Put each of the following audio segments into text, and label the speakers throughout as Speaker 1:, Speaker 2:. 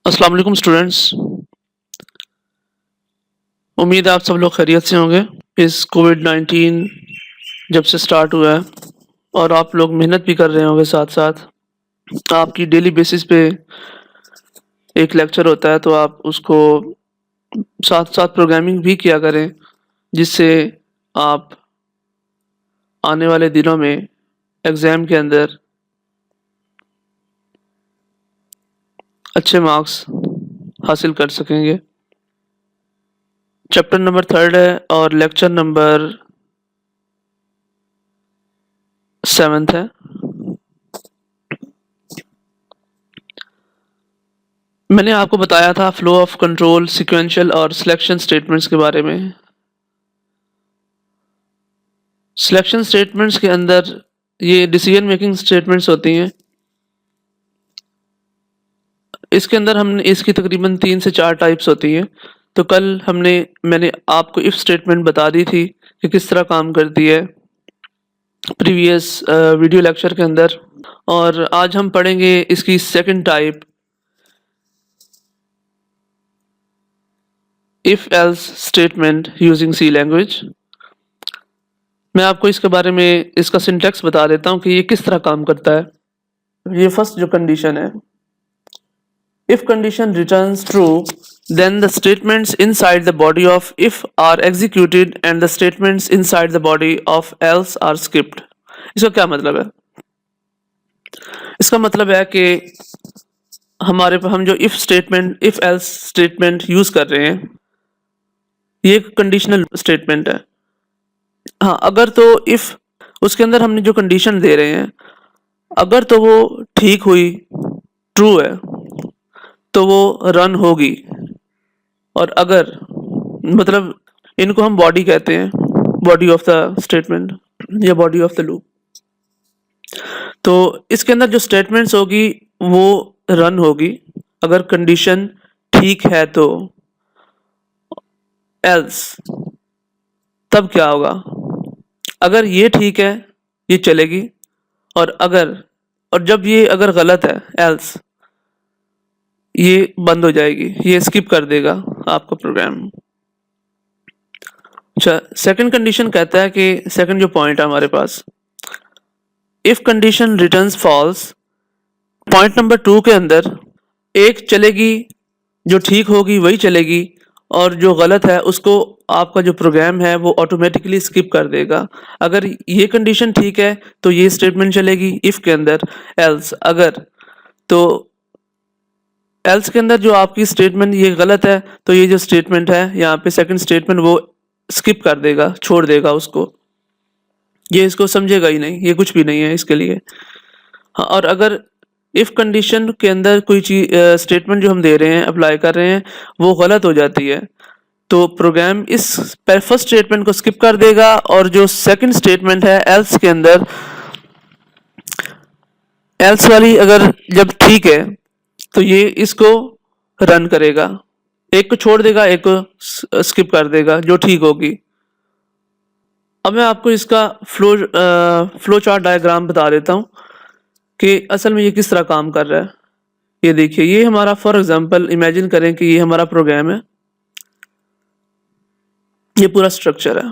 Speaker 1: अस्सलाम वालेकुम स्टूडेंट्स। उम्मीद है आप सब लोग खैरियत से होंगे। इस कोविड-19 जब से स्टार्ट हुआ है और आप लोग मेहनत भी कर रहे होंगे साथ-साथ। आपकी डेली बेसिस पे एक लेक्चर होता है तो आप उसको साथ-साथ प्रोग्रामिंग भी किया करें, जिससे आप आने वाले दिनों में एग्ज़ाम के अंदर अच्छे मार्क्स हासिल कर सकेंगे। चैप्टर नंबर 3 है और लेक्चर नंबर 7 है। मैंने आपको बताया था फ्लो ऑफ कंट्रोल, सीक्वेंशियल और सिलेक्शन स्टेटमेंट्स के बारे में। सिलेक्शन स्टेटमेंट्स के अंदर ये डिसीजन मेकिंग स्टेटमेंट्स होती हैं। इसके अंदर हमने इसकी तकरीबन 3 से 4 टाइप्स होती हैं। तो कल मैंने आपको इफ स्टेटमेंट बता दी थी कि किस तरह काम करती है प्रीवियस वीडियो लेक्चर के अंदर, और आज हम पढ़ेंगे इसकी second type, if else statement using C language. मैं आपको इसके बारे में इसका सिंटैक्स बता देता हूँ कि ये किस तरह काम करता है। ये फर्स्ट जो कंडीशन है, if condition returns true, then the statements inside the body of if are executed and the statements inside the body of else are skipped। इसका क्या मतलब है? इसका मतलब है कि हम जो if else स्टेटमेंट यूज कर रहे हैं, ये एक कंडीशनल स्टेटमेंट है। हाँ, अगर तो इफ उसके अंदर हमने जो कंडीशन दे रहे हैं, अगर तो वो ठीक हुई, ट्रू है, तो वो रन होगी। और अगर मतलब इनको हम बॉडी कहते हैं, बॉडी ऑफ द स्टेटमेंट या बॉडी ऑफ द लूप। तो इसके अंदर जो स्टेटमेंट्स होगी वो रन होगी अगर कंडीशन ठीक है तो। एल्स तब क्या होगा? अगर ये ठीक है ये चलेगी, और जब ये अगर गलत है एल्स ये बंद हो जाएगी, ये स्किप कर देगा आपका प्रोग्राम। अच्छा, सेकंड कंडीशन कहता है कि सेकंड जो पॉइंट है हमारे पास, if condition returns false, point number 2 के अंदर एक चलेगी, जो ठीक होगी वही चलेगी, और जो गलत है उसको आपका जो प्रोग्राम है वो ऑटोमेटिकली स्किप कर देगा। अगर ये कंडीशन ठीक है तो ये स्टेटमेंट चलेगी इफ के अंदर। एल्स अगर तो एल्स के अंदर जो आपकी स्टेटमेंट ये गलत है तो ये जो स्टेटमेंट है यहाँ पे सेकंड स्टेटमेंट वो स्किप कर देगा, छोड़ देगा उसको, ये इसको समझेगा ही नहीं, ये कुछ भी नहीं है इसके लिए। हाँ, और अगर इफ कंडीशन के अंदर कोई चीज स्टेटमेंट जो हम दे रहे हैं, अप्लाई कर रहे हैं, वो गलत हो जाती है, तो प्रोग्राम इस फर्स्ट स्टेटमेंट को स्किप कर देगा, और जो सेकंड स्टेटमेंट है एल्स के अंदर, एल्स वाली अगर जब ठीक है तो ये इसको रन करेगा, एक को छोड़ देगा, एक को स्किप कर देगा जो ठीक होगी। अब मैं आपको इसका फ्लो चार्ट डायग्राम बता देता हूँ कि असल में ये किस तरह काम कर रहा है। ये देखिए, ये हमारा फॉर एग्जांपल इमेजिन करें कि ये हमारा प्रोग्राम है, ये पूरा स्ट्रक्चर है।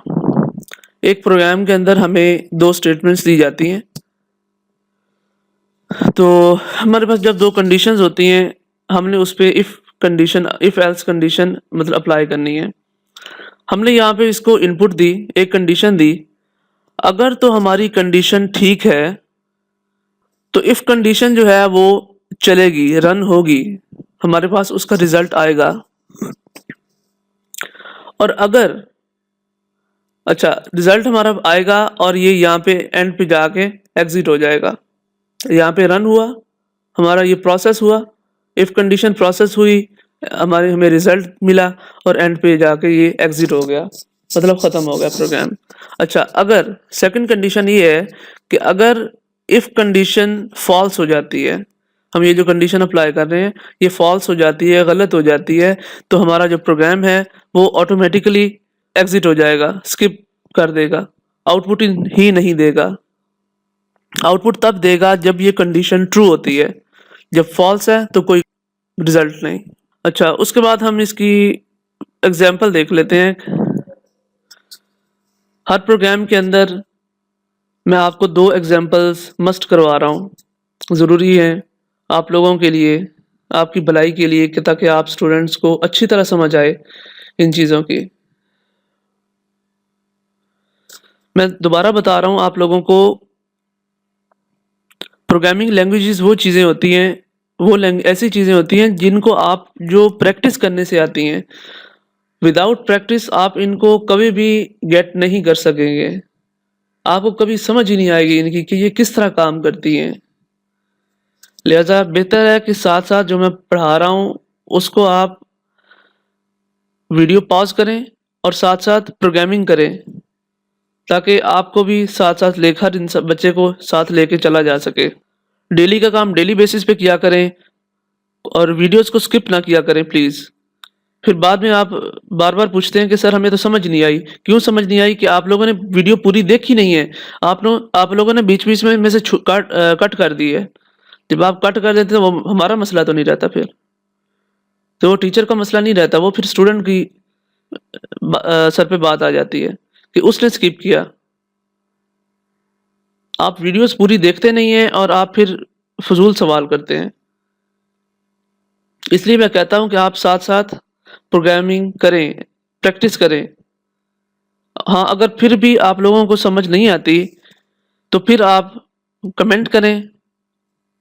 Speaker 1: एक प्रोग्राम के अंदर हमें 2 स्टेटमेंट्स दी जाती हैं। तो हमारे पास जब 2 कंडीशंस होती हैं, हमने उस पे इफ एल्स कंडीशन मतलब अप्लाई करनी है। हमने यहाँ पे इसको इनपुट दी, एक कंडीशन दी, अगर तो हमारी कंडीशन ठीक है तो इफ कंडीशन जो है वो चलेगी, रन होगी, हमारे पास उसका रिजल्ट आएगा। और अगर अच्छा रिजल्ट हमारा आएगा और ये यहाँ पे एंड पे जाके एग्जिट हो जाएगा। यहाँ पे रन हुआ, हमारा ये प्रोसेस हुआ, इफ कंडीशन प्रोसेस हुई, हमें रिजल्ट मिला, और एंड पे जाके ये एग्जिट हो गया, मतलब खत्म हो गया प्रोग्राम। अच्छा, अगर सेकंड कंडीशन ये है कि अगर इफ कंडीशन फॉल्स हो जाती है, हम ये जो कंडीशन अप्लाई कर रहे हैं ये फॉल्स हो जाती है, गलत हो जाती है, तो हमारा जो प्रोग्राम है वो ऑटोमेटिकली एग्जिट हो जाएगा, स्किप कर देगा, आउटपुट ही नहीं देगा। आउटपुट तब देगा जब ये कंडीशन ट्रू होती है, जब फॉल्स है तो कोई रिजल्ट नहीं। अच्छा, उसके बाद हम इसकी एग्जाम्पल देख लेते हैं। हर प्रोग्राम के अंदर मैं आपको 2 एग्जाम्पल्स मस्ट करवा रहा हूँ। ज़रूरी है आप लोगों के लिए, आपकी भलाई के लिए, कि ताकि आप स्टूडेंट्स को अच्छी तरह समझ आए इन चीज़ों की। मैं दोबारा बता रहा हूँ आप लोगों को, प्रोग्रामिंग लैंग्वेजेस वो चीज़ें होती हैं, वो ऐसी चीज़ें होती हैं जिनको आप जो प्रैक्टिस करने से आती हैं। विदाउट प्रैक्टिस आप इनको कभी भी गेट नहीं कर सकेंगे। आपको कभी समझ ही नहीं आएगी इनकी कि ये किस तरह काम करती हैं। लिहाजा बेहतर है कि साथ साथ जो मैं पढ़ा रहा हूँ उसको आप वीडियो पॉज करें और साथ साथ प्रोग्रामिंग करें, ताकि आपको भी साथ साथ लेकर इन सब बच्चे को साथ लेके चला जा सके। डेली का काम डेली बेसिस पे किया करें और वीडियोस को स्किप ना किया करें प्लीज़। फिर बाद में आप बार बार पूछते हैं कि सर हमें तो समझ नहीं आई। क्यों समझ नहीं आई? कि आप लोगों ने वीडियो पूरी देखी नहीं है। आप लोगों ने बीच बीच में से कट कर दी है। जब आप कट कर देते हैं तो वो हमारा मसला तो नहीं रहता, फिर तो वो टीचर का मसला नहीं रहता, वो फिर स्टूडेंट की सर पे बात आ जाती है कि उसने स्किप किया। आप वीडियोस पूरी देखते नहीं हैं और आप फिर फजूल सवाल करते हैं। इसलिए मैं कहता हूं कि आप साथ साथ प्रोग्रामिंग करें, प्रैक्टिस करें। हाँ, अगर फिर भी आप लोगों को समझ नहीं आती तो फिर आप कमेंट करें,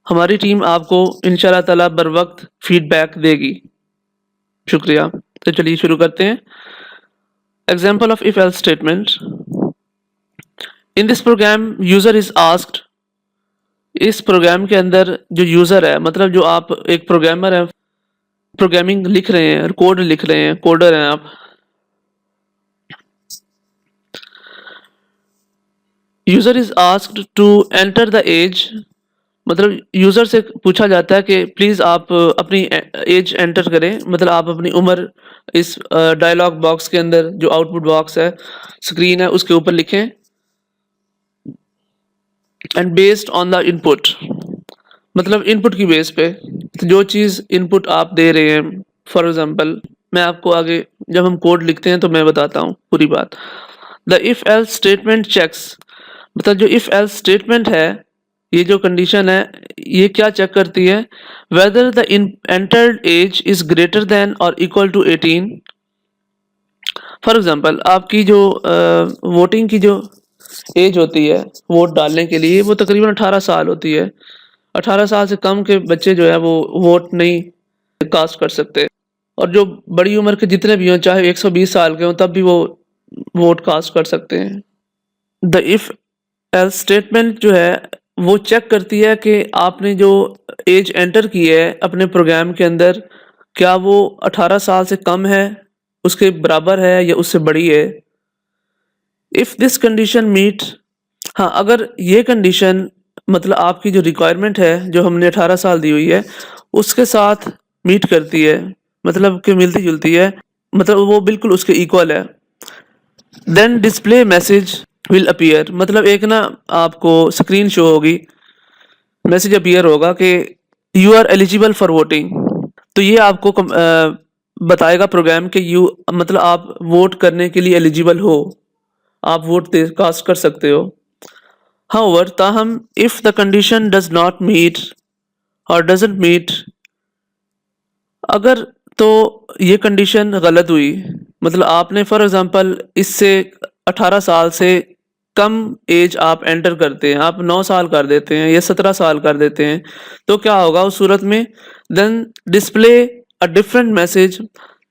Speaker 1: हमारी टीम आपको इंशाल्लाह ताला बर वक्त फीडबैक देगी। शुक्रिया। तो चलिए शुरू करते हैं। Example of if else statement. In this program user is asked. इस प्रोग्राम के अंदर जो यूजर है, मतलब जो आप एक प्रोग्रामर है, प्रोग्रामिंग लिख रहे हैं, कोड लिख रहे हैं, कोडर हैं आप। User is asked to enter the age, मतलब यूजर से पूछा जाता है कि प्लीज आप अपनी एज एंटर करें, मतलब आप अपनी उम्र इस डायलॉग बॉक्स के अंदर, जो आउटपुट बॉक्स है, स्क्रीन है, उसके ऊपर लिखें। And based on the input, मतलब इनपुट की बेस पे, तो जो चीज़ इनपुट आप दे रहे हैं। फॉर एग्जांपल मैं आपको आगे जब हम कोड लिखते हैं तो मैं बताता हूँ पूरी बात। The if else statement checks, मतलब जो इफ एल्स स्टेटमेंट है, ये जो कंडीशन है, ये क्या चेक करती है? Whether the entered age is greater than और इक्वल टू 18। फॉर एग्जांपल आपकी जो वोटिंग की जो एज होती है वोट डालने के लिए, वो तकरीबन 18 साल होती है। 18 साल से कम के बच्चे जो है वो वोट नहीं कास्ट कर सकते, और जो बड़ी उम्र के जितने भी हों, चाहे 120 साल के हों, तब भी वो वोट कास्ट कर सकते हैं। द इफ एल्स स्टेटमेंट जो है वो चेक करती है कि आपने जो एज एंटर की है अपने प्रोग्राम के अंदर, क्या वो 18 साल से कम है, उसके बराबर है, या उससे बड़ी है। इफ दिस कंडीशन मीट, हाँ, अगर ये कंडीशन, मतलब आपकी जो रिक्वायरमेंट है जो हमने 18 साल दी हुई है उसके साथ मीट करती है, मतलब कि मिलती जुलती है, मतलब वो बिल्कुल उसके इक्वल है, then display message will appear, मतलब एक ना आपको स्क्रीन शो होगी, मैसेज अपीयर होगा कि you are eligible for voting. तो ये आपको बताएगा प्रोग्राम कि यू, मतलब आप वोट करने के लिए एलिजिबल हो, आप वोट दे कास्ट कर सकते हो। However, ताहम if the condition does not meet or doesn't meet, अगर तो ये कंडीशन गलत हुई, मतलब आपने फॉर एग्जांपल इससे 18 साल से कम एज आप एंटर करते हैं, आप 9 साल कर देते हैं या 17 साल कर देते हैं, तो क्या होगा उस सूरत में? Then display a different message,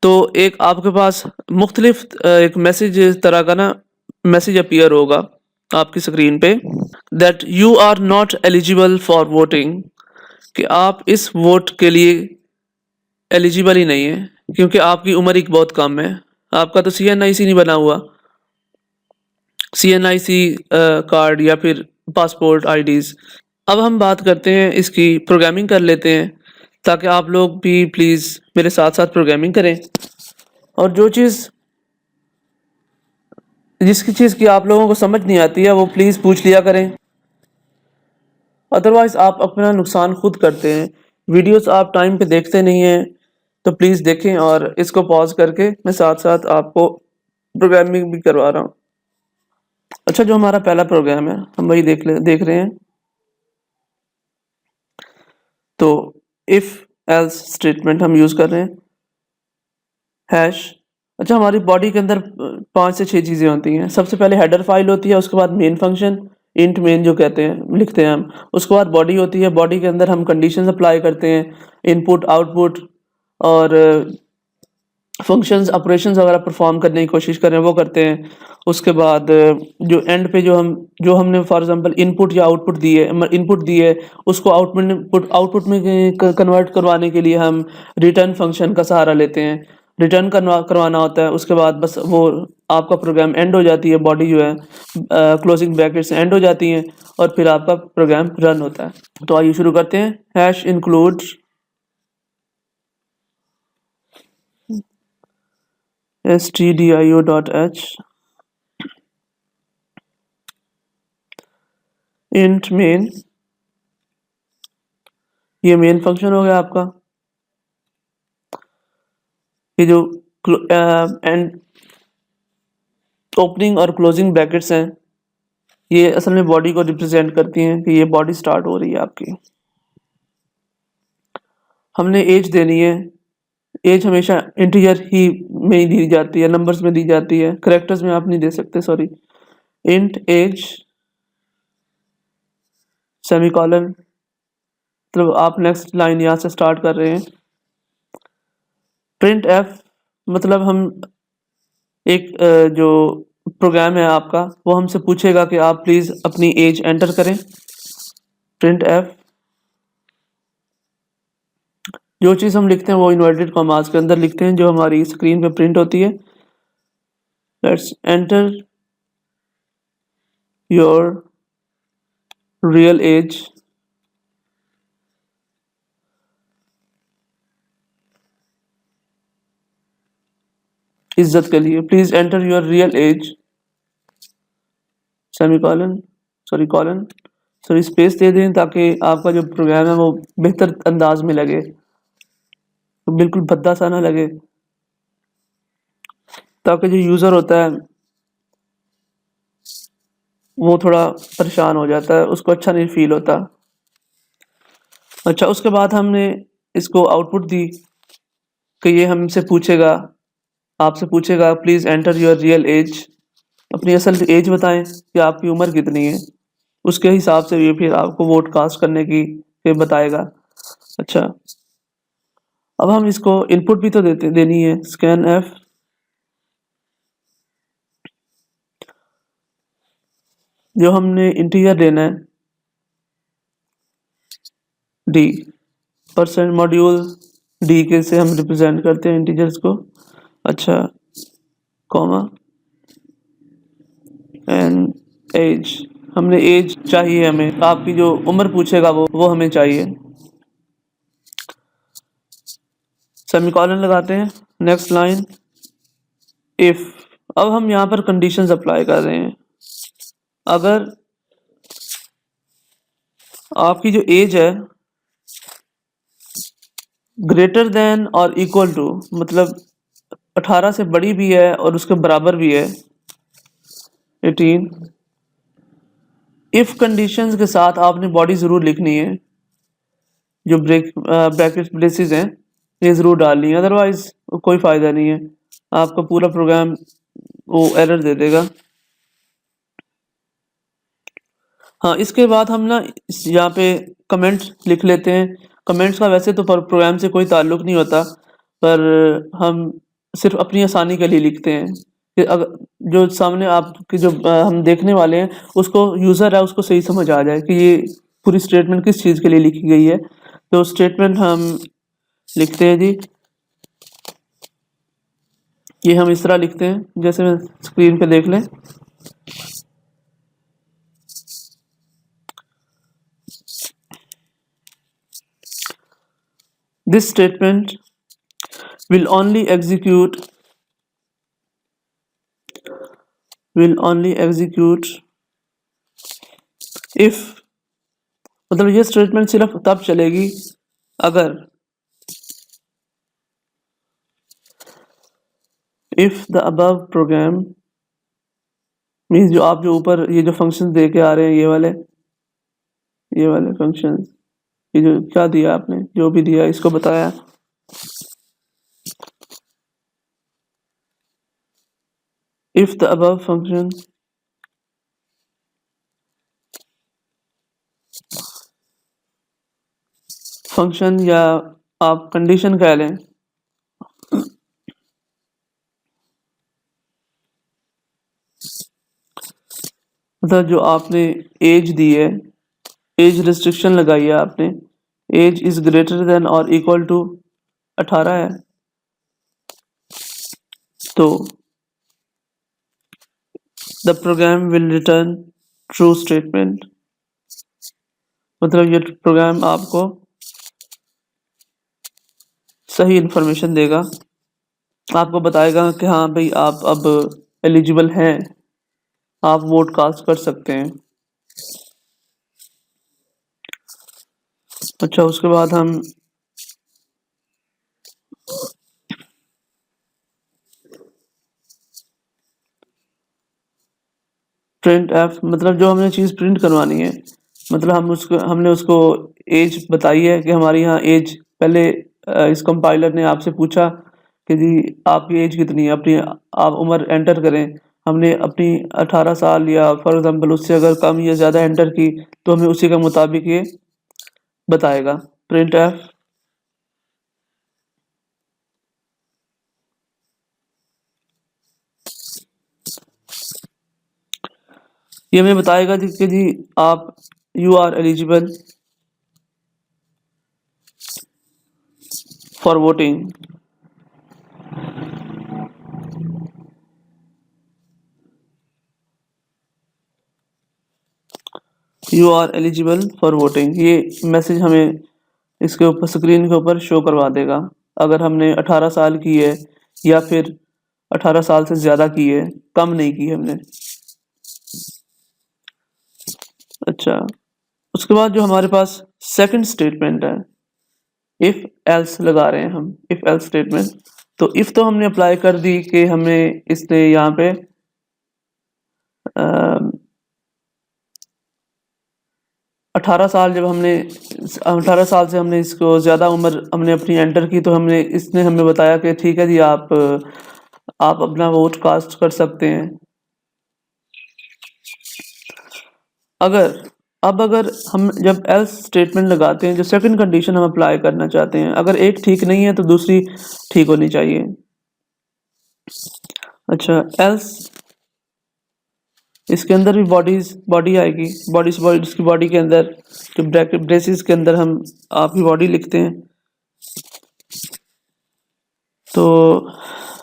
Speaker 1: तो एक आपके पास मुख्तलिफ एक मैसेज तरह का ना मैसेज अपीयर होगा आपकी स्क्रीन पे, that you are not eligible for voting, कि आप इस वोट के लिए एलिजिबल ही नहीं है, क्योंकि आपकी उम्र ही बहुत कम है, आपका तो CNIC नहीं बना हुआ, CNIC कार्ड या फिर पासपोर्ट IDs। अब हम बात करते हैं इसकी, प्रोग्रामिंग कर लेते हैं, ताकि आप लोग भी प्लीज़ मेरे साथ साथ प्रोग्रामिंग करें, और जो चीज़, जिसकी चीज़ की आप लोगों को समझ नहीं आती है वो प्लीज़ पूछ लिया करें, अदरवाइज़ आप अपना नुकसान खुद करते हैं। वीडियोस आप टाइम पे देखते नहीं हैं तो प्लीज़ देखें, और इसको पॉज करके मैं साथ साथ आपको प्रोग्रामिंग भी करवा रहा हूँ। अच्छा, जो हमारा पहला प्रोग्राम है हम वही देख रहे हैं। तो इफ़ एल्स स्टेटमेंट हम यूज़ कर रहे हैं, हैश। अच्छा, हमारी बॉडी के अंदर 5 से 6 चीज़ें होती हैं। सबसे पहले हेडर फाइल होती है, उसके बाद मेन फंक्शन, इंट मेन जो कहते हैं, लिखते हैं हम। उसके बाद बॉडी होती है, बॉडी के अंदर हम कंडीशंस अप्लाई करते हैं, इनपुट आउटपुट, और फंक्शंस ऑपरेशंस वगैरह परफॉर्म करने की कोशिश कर रहे हैं वो करते हैं। उसके बाद जो एंड पे जो हमने फॉर एग्जांपल इनपुट या आउटपुट दी है, इनपुट दी है, उसको आउटपुट में कन्वर्ट करवाने के लिए हम रिटर्न फंक्शन का सहारा लेते हैं। रिटर्न करवाना होता है, उसके बाद बस वो आपका प्रोग्राम एंड हो जाती है, बॉडी जो है क्लोजिंग ब्रैकेट्स एंड हो जाती हैं, और फिर आपका प्रोग्राम रन होता है। तो आइए शुरू करते हैं। Hash include stdio.h int main, ये मेन फंक्शन हो गया आपका। ये जो एंड ओपनिंग और क्लोजिंग ब्रैकेट्स हैं, ये असल में बॉडी को रिप्रेजेंट करती हैं कि ये बॉडी स्टार्ट हो रही है आपकी। हमने एज देनी है। एज हमेशा इंटीजर ही में ही दी जाती है, नंबर्स में दी जाती है, करेक्टर्स में आप नहीं दे सकते, सॉरी। इंट एज सेमीकोलन, मतलब आप नेक्स्ट लाइन यहाँ से स्टार्ट कर रहे हैं। प्रिंट एफ, मतलब हम एक जो प्रोग्राम है आपका वो हमसे पूछेगा कि आप प्लीज़ अपनी एज एंटर करें। प्रिंट एफ, जो चीज़ हम लिखते हैं वो इन्वर्टेड कॉमास के अंदर लिखते हैं, जो हमारी स्क्रीन पे प्रिंट होती है। Let's enter your real age, इज्जत के लिए please enter your real age semicolon, sorry colon, sorry space दे दें ताकि आपका जो प्रोग्राम है वो बेहतर अंदाज में लगे, तो बिल्कुल भद्दा सा ना लगे, ताकि जो यूज़र होता है वो थोड़ा परेशान हो जाता है, उसको अच्छा नहीं फील होता। अच्छा, उसके बाद हमने इसको आउटपुट दी कि ये हमसे पूछेगा, आपसे पूछेगा please enter your real age, अपनी असल एज बताएं कि आपकी उम्र कितनी है, उसके हिसाब से ये फिर आपको वोट कास्ट करने की फिर बताएगा। अच्छा, अब हम इसको इनपुट भी तो देनी है। स्कैन एफ, जो हमने इंटीजर देना है, डी परसेंट मॉड्यूल डी के से हम रिप्रेजेंट करते हैं इंटीजर्स को। अच्छा, कॉमा एंड एज, हमने एज चाहिए, हमें आपकी जो उम्र पूछेगा वो हमें चाहिए। सेमीकोलन लगाते हैं। नेक्स्ट लाइन इफ, अब हम यहाँ पर कंडीशंस अप्लाई कर रहे हैं। अगर आपकी जो एज है ग्रेटर देन और इक्वल टू, मतलब 18 से बड़ी भी है और उसके बराबर भी है, 18। इफ कंडीशंस के साथ आपने बॉडी ज़रूर लिखनी है, जो ब्रैकेट्स ब्रेसेस हैं ये ज़रूर डालनी है, अदरवाइज कोई फ़ायदा नहीं है, आपका पूरा प्रोग्राम वो एरर दे देगा। हाँ, इसके बाद हम ना यहाँ पे कमेंट लिख लेते हैं। कमेंट्स का वैसे तो प्रोग्राम से कोई ताल्लुक़ नहीं होता, पर हम सिर्फ अपनी आसानी के लिए लिखते हैं कि अगर जो सामने आपके जो हम देखने वाले हैं उसको, यूज़र है उसको सही समझ आ जाए कि ये पूरी स्टेटमेंट किस चीज़ के लिए लिखी गई है। तो स्टेटमेंट हम लिखते हैं जी, ये हम इस तरह लिखते हैं जैसे मैं स्क्रीन पे देख लें। This statement will only execute if, मतलब ये स्टेटमेंट सिर्फ तब चलेगी अगर if the above program means जो आप जो ऊपर ये जो फंक्शन दे के आ रहे हैं ये वाले फंक्शन, ये जो क्या दिया आपने, जो भी दिया इसको बताया, इफ द अबव फंक्शन या आप कंडीशन कह लें, मतलब जो आपने एज दी है, एज रिस्ट्रिक्शन लगाई है आपने, एज इज ग्रेटर देन और इक्वल टू 18 है, तो the program will return true statement, मतलब ये प्रोग्राम आपको सही इंफॉर्मेशन देगा, आपको बताएगा कि हाँ भाई आप अब एलिजिबल हैं, आप वोट कास्ट कर सकते हैं। अच्छा, उसके बाद हम प्रिंट एफ, मतलब जो हमने चीज़ प्रिंट करवानी है, मतलब हमने उसको एज बताई है कि हमारी यहाँ एज, पहले इस कंपाइलर ने आपसे पूछा कि जी आपकी एज कितनी है, अपनी आप उम्र एंटर करें, हमने अपनी 18 साल या फॉर एग्जांपल उससे अगर कम या ज़्यादा एंटर की तो हमें उसी के मुताबिक ये बताएगा। प्रिंट एफ ये हमें बताएगा कि जी आप you are eligible for voting, you are eligible for voting, ये मैसेज हमें इसके ऊपर स्क्रीन के ऊपर शो करवा देगा अगर हमने 18 साल की है या फिर 18 साल से ज़्यादा की है, कम नहीं की है हमने। अच्छा, उसके बाद जो हमारे पास सेकंड स्टेटमेंट है, इफ़ एल्स लगा रहे हैं हम, इफ़ एल्स स्टेटमेंट, तो इफ़ तो हमने अप्लाई कर दी कि हमें इसने यहाँ पे 18 साल, जब हमने 18 साल से हमने इसको ज़्यादा उम्र हमने अपनी एंटर की तो हमने इसने हमें बताया कि ठीक है जी आप अपना वोट कास्ट कर सकते हैं। अगर हम जब एल्स स्टेटमेंट लगाते हैं, जो सेकंड कंडीशन हम अप्लाई करना चाहते हैं, अगर एक ठीक नहीं है तो दूसरी ठीक होनी चाहिए। अच्छा, एल्स इसके अंदर भी बॉडी आएगी, इसकी बॉडी के अंदर जो ब्रैकेट ब्रेसेस के अंदर हम आपकी बॉडी लिखते हैं, तो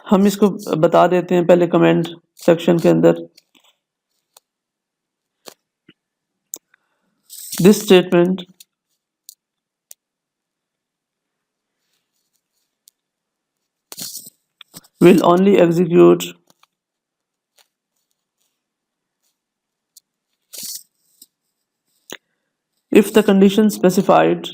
Speaker 1: हम इसको बता देते हैं पहले कमेंट सेक्शन के अंदर। This statement will only execute if the condition specified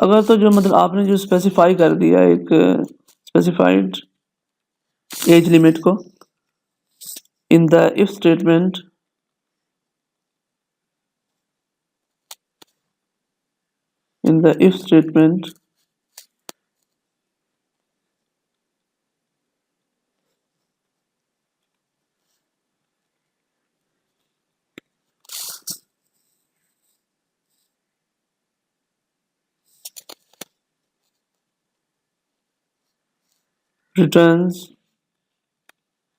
Speaker 1: अगर तो जो मतलब आपने जो स्पेसिफाई कर दिया एक स्पेसिफाइड एज लिमिट को इन the if statement, in the if statement returns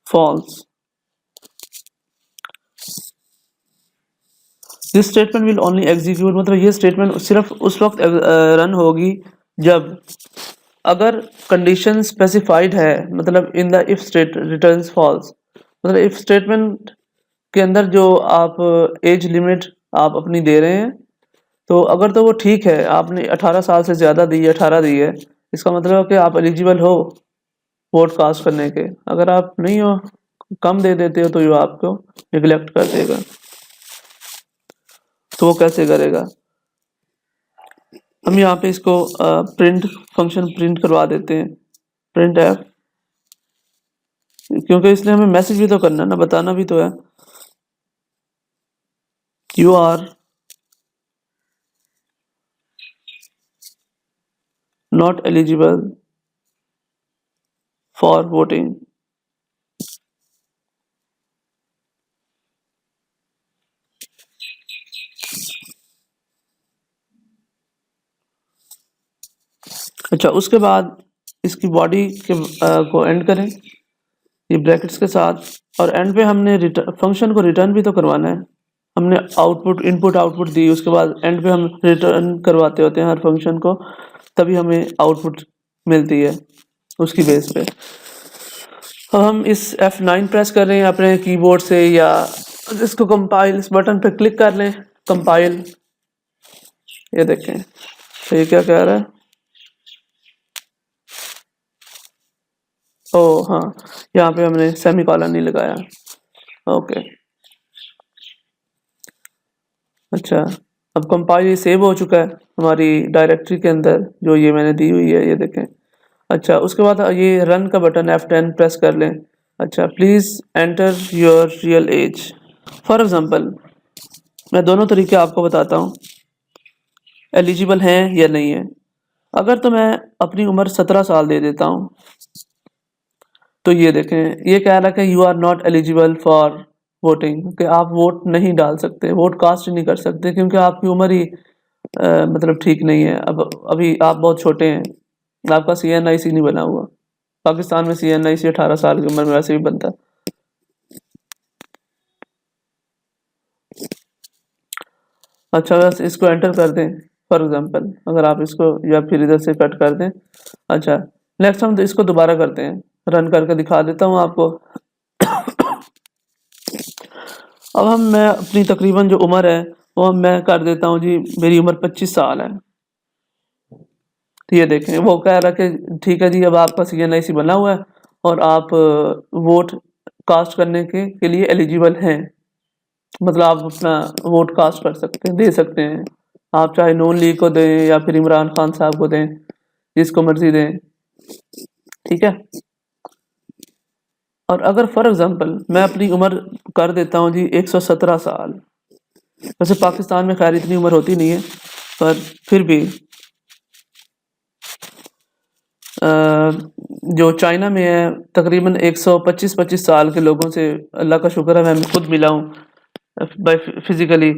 Speaker 1: false, this statement will only execute, मतलब ये स्टेटमेंट सिर्फ उस वक्त रन होगी जब अगर कंडीशन स्पेसिफाइड है, मतलब in the if state returns false, मतलब इफ स्टेटमेंट के अंदर जो आप एज लिमिट आप अपनी दे रहे हैं, तो अगर तो वो ठीक है, आपने 18 साल से ज़्यादा दी है, 18 दी है, इसका मतलब है कि आप एलिजिबल हो वोट कास्ट करने के। अगर आप नहीं हो, कम दे देते हो, तो ये आपको निगलेक्ट कर देगा। तो वो कैसे करेगा? हम यहाँ पे इसको प्रिंट फंक्शन प्रिंट करवा देते हैं, प्रिंट एफ, क्योंकि इसने हमें मैसेज भी तो करना है ना, बताना भी तो है। You are not eligible for voting. अच्छा, उसके बाद इसकी बॉडी के को एंड करें ये ब्रैकेट्स के साथ, और एंड पे हमने फंक्शन को रिटर्न भी तो करवाना है। हमने आउटपुट इनपुट आउटपुट दी, उसके बाद एंड पे हम रिटर्न करवाते होते हैं हर फंक्शन को, तभी हमें आउटपुट मिलती है उसकी बेस पे। अब हम इस F9 प्रेस कर रहे हैं अपने कीबोर्ड से, या इसको कंपाइल, इस बटन पे क्लिक कर लें, कंपाइल। ये देखें, तो ये क्या कह रहा है? ओ हाँ, यहाँ पे हमने सेमीकोलन नहीं लगाया। ओके, अच्छा, अब कंपाइल सेव हो चुका है हमारी डायरेक्टरी के अंदर, जो ये मैंने दी हुई है, ये देखें। अच्छा, उसके बाद ये रन का बटन F10 प्रेस कर लें। अच्छा, please enter your real age. For example, मैं दोनों तरीके आपको बताता हूँ, एलिजिबल हैं या नहीं है। अगर तो मैं अपनी उम्र 17 साल दे देता हूँ, तो ये देखें, ये कह रहा है कि you are not eligible for voting, कि आप वोट नहीं डाल सकते, वोट कास्ट नहीं कर सकते, क्योंकि आपकी उम्र ही मतलब ठीक नहीं है। अब अभी आप बहुत छोटे हैं, आपका CNIC नहीं बना हुआ। पाकिस्तान में CNIC 18 साल की उम्र में वैसे भी बनता है। अच्छा, बस इसको एंटर कर दें फॉर एग्जांपल, अगर आप इसको या फिर इधर से कट कर दें। अच्छा, नेक्स्ट हम तो इसको दोबारा करते हैं, रन करके दिखा देता हूँ आपको। अब मैं अपनी तकरीबन जो उम्र है वो मैं कर देता हूँ जी, मेरी उम्र 25 साल है। तो ये देखें, वो कह रहा है कि ठीक है जी, अब आपका CNIC बना हुआ है और आप वोट कास्ट करने के लिए एलिजिबल हैं। मतलब आप अपना वोट कास्ट कर सकते हैं, दे सकते हैं। आप चाहे नून लीग को दें या फिर इमरान खान साहब को दें, जिसको मर्जी दें, ठीक है। और अगर फॉर एग्जांपल मैं अपनी उम्र कर देता हूँ जी 117 साल, वैसे पाकिस्तान में खैर इतनी उम्र होती नहीं है, पर फिर भी जो चाइना में है तकरीबन 125 साल के लोगों से, अल्लाह का शुक्र है मैं खुद मिला हूँ बाय फिजिकली,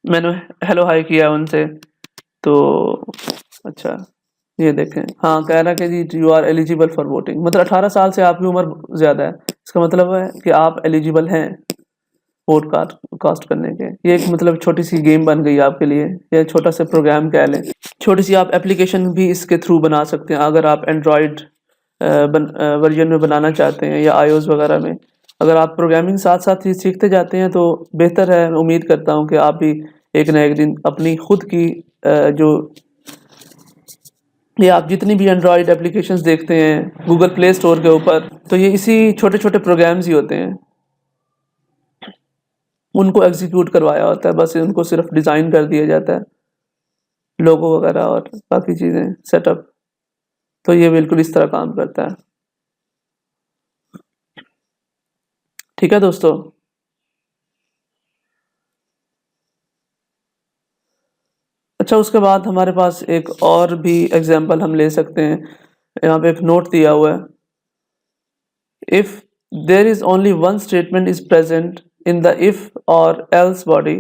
Speaker 1: मैंने हेलो हाई किया उनसे। तो अच्छा, ये देखें, हाँ कह रहा है कि जी you are eligible for voting, मतलब 18 साल से आपकी उम्र ज़्यादा है, इसका मतलब है कि आप एलिजिबल हैं वोट कास्ट करने के। ये एक मतलब छोटी सी गेम बन गई आपके लिए, या छोटा सा प्रोग्राम कह लें, छोटी सी आप एप्लीकेशन भी इसके थ्रू बना सकते हैं, अगर आप एंड्रॉयड वर्जन में बनाना चाहते हैं या iOS वगैरह में। अगर आप प्रोग्रामिंग साथ साथ ही सीखते जाते हैं तो बेहतर है। मैं उम्मीद करता हूँ कि आप भी एक ना एक दिन अपनी खुद की जो ये आप जितनी भी एंड्रॉयड एप्लीकेशंस देखते हैं गूगल प्ले स्टोर के ऊपर, तो ये इसी छोटे छोटे प्रोग्राम्स ही होते हैं, उनको एग्जीक्यूट करवाया होता है, बस उनको सिर्फ डिज़ाइन कर दिया जाता है, लोगो वगैरह और बाकी चीज़ें सेटअप। तो ये बिल्कुल इस तरह काम करता है। ठीक है दोस्तों, अच्छा, उसके बाद हमारे पास एक और भी एग्जांपल हम ले सकते हैं। यहाँ पे एक नोट दिया हुआ है, if there is only one statement is present in the if और एल्स बॉडी।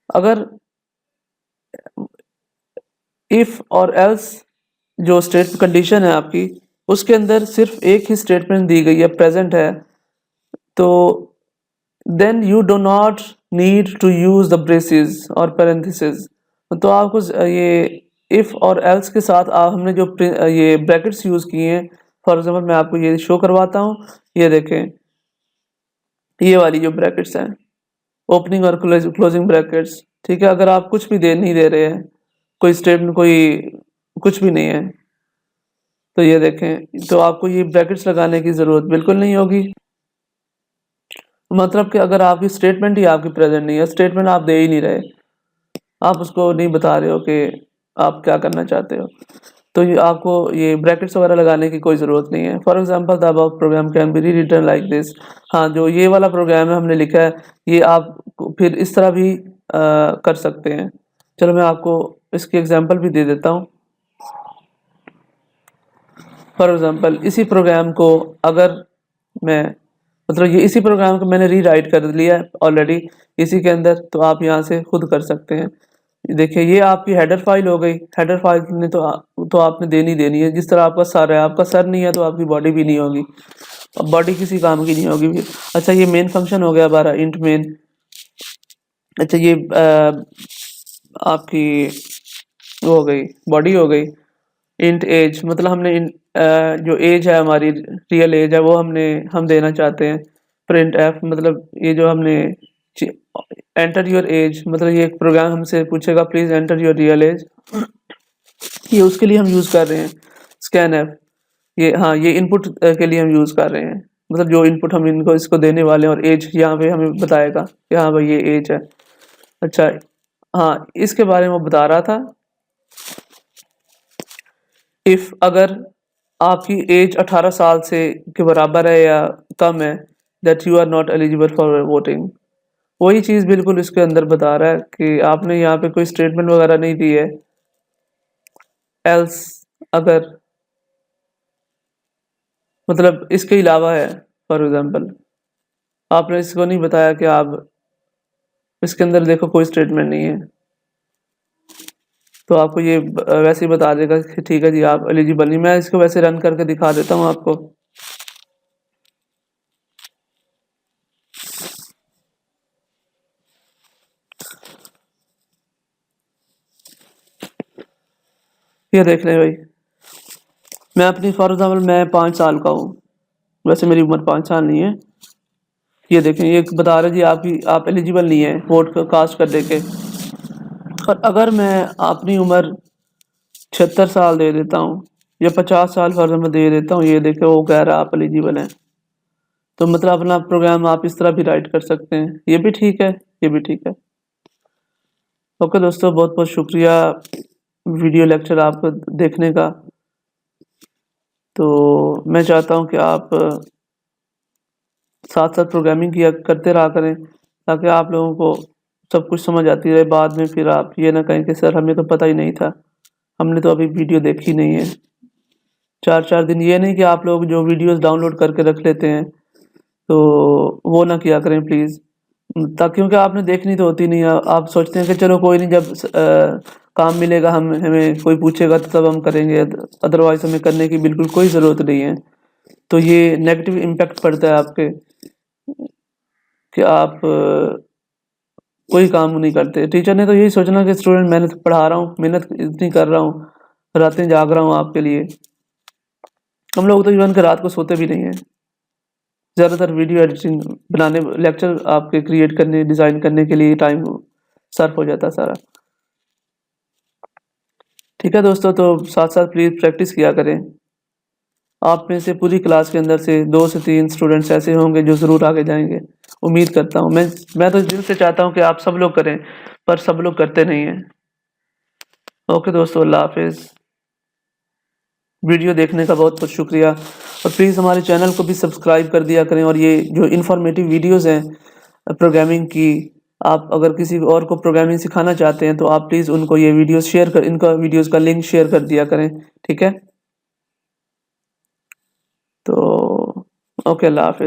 Speaker 1: अगर इफ और एल्स जो स्टेट कंडीशन है आपकी, उसके अंदर सिर्फ एक ही स्टेटमेंट दी गई है, प्रेजेंट है, तो then you do not need to use the braces और पैरेंथेसिस। तो आपको ये इफ और एल्स के साथ हमने जो ये ब्रैकेट्स यूज किए हैं, फॉर एग्जांपल मैं आपको ये शो करवाता हूँ, ये देखें, ये वाली जो ब्रैकेट्स हैं, ओपनिंग और क्लोजिंग ब्रैकेट्स, ठीक है, अगर आप कुछ भी नहीं दे रहे हैं, कोई स्टेटमेंट, कोई कुछ भी नहीं है, तो ये देखें, तो आपको ये ब्रैकेट्स लगाने की ज़रूरत बिल्कुल नहीं होगी। मतलब कि अगर आपकी स्टेटमेंट ही आपकी प्रेजेंट नहीं है, स्टेटमेंट आप दे ही नहीं रहे, आप उसको नहीं बता रहे हो कि आप क्या करना चाहते हो, तो ये आपको ये ब्रैकेट्स वगैरह लगाने की कोई ज़रूरत नहीं है। For example the above program can be rewritten like this. हाँ, जो ये वाला प्रोग्राम है हमने लिखा है, ये आप फिर इस तरह भी कर सकते हैं। चलो मैं आपको इसकी एग्जांपल भी दे देता हूँ। फॉर एग्जांपल इसी प्रोग्राम को अगर मैं, मतलब ये इसी प्रोग्राम को मैंने रीराइट कर लिया है ऑलरेडी इसी के अंदर, तो आप यहाँ से खुद कर सकते हैं। देखिए ये आपकी हेडर फाइल हो गई। हेडर फाइल ने तो आपने देनी है। जिस तरह आपका सर है, आपका सर नहीं है तो आपकी बॉडी भी नहीं होगी, बॉडी किसी काम की नहीं होगी फिर। अच्छा, ये मेन फंक्शन हो गया हमारा, इंट मेन। अच्छा, ये आपकी वो हो गई, बॉडी हो गई। इंट एज, मतलब हमने जो एज है हमारी, रियल एज है, वो हम देना चाहते हैं। प्रिंट एफ, मतलब ये जो हमने एंटर योर एज, मतलब ये एक प्रोग्राम हमसे पूछेगा please enter your real age, ये उसके लिए हम यूज़ कर रहे हैं। स्कैन एफ, ये हाँ, ये इनपुट के लिए हम यूज़ कर रहे हैं, मतलब जो इनपुट हम इसको देने वाले हैं, और एज यहाँ पे हमें बताएगा कि हाँ भाई ये एज है। अच्छा, हाँ, इसके बारे में वो बता रहा था, इफ़ अगर आपकी एज 18 साल से के बराबर है या कम है, that you are not eligible for voting. वही चीज़ बिल्कुल इसके अंदर बता रहा है कि आपने यहाँ पे कोई स्टेटमेंट वगैरह नहीं दी है। एल्स, अगर मतलब इसके अलावा है, फॉर एग्जांपल आपने इसको नहीं बताया कि आप इसके अंदर देखो कोई स्टेटमेंट नहीं है, तो आपको ये वैसे ही बता देगा कि ठीक है जी आप एलिजिबल नहीं। मैं इसको वैसे रन करके दिखा देता हूँ आपको। ये देख लें भाई, मैं अपनी फॉर एग्जाम्पल मैं 5 साल का हूँ, वैसे मेरी उम्र 5 साल नहीं है। ये देखें, ये बता रहे जी आप एलिजिबल नहीं है वोट कास्ट करने के। और अगर मैं अपनी उम्र 76 साल दे देता हूँ या 50 साल फॉर एग्जाम्पल दे देता हूँ, ये देखे वो कह रहा है आप एलिजिबल हैं, तो मतलब अपना प्रोग्राम आप इस तरह भी राइट कर सकते हैं। ये भी ठीक है, ये भी ठीक है। ओके दोस्तों, बहुत बहुत शुक्रिया वीडियो लेक्चर आपको देखने का। तो मैं चाहता हूँ कि आप साथ साथ प्रोग्रामिंग किया करते रहा करें, ताकि आप लोगों को सब कुछ समझ आती रहे। बाद में फिर आप ये ना कहें कि सर हमें तो पता ही नहीं था, हमने तो अभी वीडियो देखी नहीं है। 4-4 दिन, ये नहीं कि आप लोग जो वीडियोस डाउनलोड करके रख लेते हैं, तो वो ना किया करें प्लीज़। ताकि क्योंकि आपने देखनी तो होती नहीं है, आप सोचते हैं कि चलो कोई नहीं, जब काम मिलेगा हमें कोई पूछेगा तो तब हम करेंगे, अदरवाइज़ हमें करने की बिल्कुल कोई ज़रूरत नहीं है। तो ये नेगेटिव इम्पैक्ट पड़ता है आपके, कि आप कोई काम नहीं करते। टीचर ने तो यही सोचना कि स्टूडेंट मेहनत पढ़ा रहा हूँ, मेहनत इतनी कर रहा हूँ, रातें जाग रहा हूँ आपके लिए। हम लोग तो इवन के रात को सोते भी नहीं हैं। ज़्यादातर वीडियो एडिटिंग बनाने, लेक्चर आपके क्रिएट करने, डिज़ाइन करने के लिए टाइम सर्फ हो जाता है सारा। ठीक है दोस्तों, तो साथ साथ प्लीज़ प्रैक्टिस किया करें। आप में से पूरी क्लास के अंदर से 2 से 3 स्टूडेंट्स ऐसे होंगे जो ज़रूर आगे जाएंगे, उम्मीद करता हूँ। मैं तो दिल से चाहता हूँ कि आप सब लोग करें, पर सब लोग करते नहीं हैं। ओके दोस्तों, अल्लाह हाफिज़। वीडियो देखने का बहुत बहुत शुक्रिया, और प्लीज़ हमारे चैनल को भी सब्सक्राइब कर दिया करें। और ये जो इन्फॉर्मेटिव वीडियोज़ हैं प्रोग्रामिंग की, आप अगर किसी और को प्रोग्रामिंग सिखाना चाहते हैं तो आप प्लीज़ उनको ये वीडियोज़ शेयर कर, इनका वीडियोज़ का लिंक शेयर कर दिया करें। ठीक है, तो ओके, अल्लाह हाफिज़।